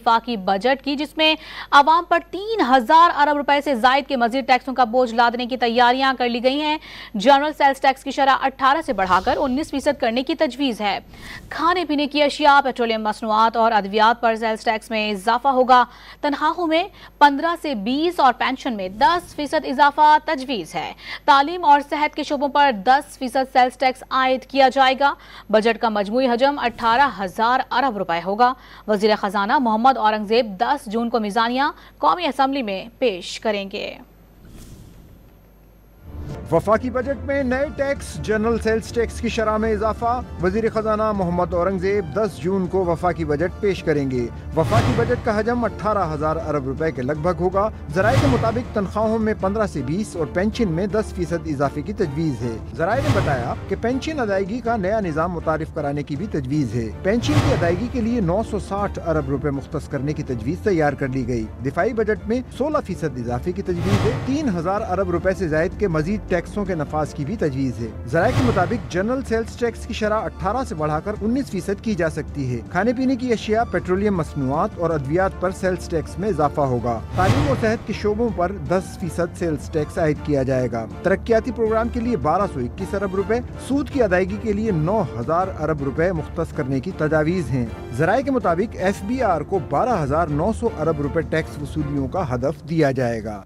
वफाकी बजट की, जिसमें आवाम पर 3000 अरब रुपए से जायद के मजीद टैक्सों का बोझ लादने की तैयारियां कर ली गई हैं। जनरल सेल्स टैक्स की शरह 18 से बढ़ाकर 19% करने की तजवीज़ है। खाने पीने की अशिया, पेट्रोलियम मसनूआत और अद्वियात पर सेल्स टैक्स में इजाफा होगा। तनख्वाहों में 15 से 20 और पेंशन में 10% इजाफा तजवीज़ है। तालीम और सेहत के शोबों पर 10% सेल्स टैक्स आयद किया जाएगा। बजट का मजमूई हजम 18,000 अरब रुपए होगा। वज़ीर खजाना मोहम्मद औरंगजेब 10 जून को मीज़ानिया कौमी असम्बली में पेश करेंगे। वफाकी बजट में नए टैक्स, जनरल सेल्स टैक्स की शरह में इजाफा। वजीर खजाना मोहम्मद औरंगजेब 10 जून को वफाकी बजट पेश करेंगे। वफाकी बजट का हजम 18,000 अरब रुपए के लगभग होगा। जराये के मुताबिक तनख्वाहों में 15 से 20 और पेंशन में 10% इजाफे की तजवीज़ है। जराये ने बताया कि पेंशन अदायगी का नया निज़ाम मुतारिफ कराने की भी तजवीज़ है। पेंशन की अदायगी के लिए 960 अरब रुपए मुख्तस करने की तजवीज़ तैयार कर ली गई। दिफाई बजट में 16% इजाफे की तजवीज़ है। 3,000 अरब रुपए से जायद के मजीद टैक्सों के नफाज की भी तजवीज़ है। ज़राए के मुताबिक जनरल सेल्स टैक्स की शरह 18 से बढ़ाकर 19% की जा सकती है। खाने पीने की अशिया, पेट्रोलियम मसनूआत और अद्वियात पर सेल्स टैक्स में इजाफा होगा। तालीम और सेहत के शोबों पर 10% सेल्स टैक्स आयद किया जाएगा। तरक्याती प्रोग्राम के लिए 1221 अरब रुपए, सूद की अदायगी के लिए 9,000 अरब रुपए मुख्तस करने की तजावीज़ हैं। ज़राए के मुताबिक FBR को 12,900 अरब रुपए टैक्स वसूलियों का हदफ दिया जाएगा।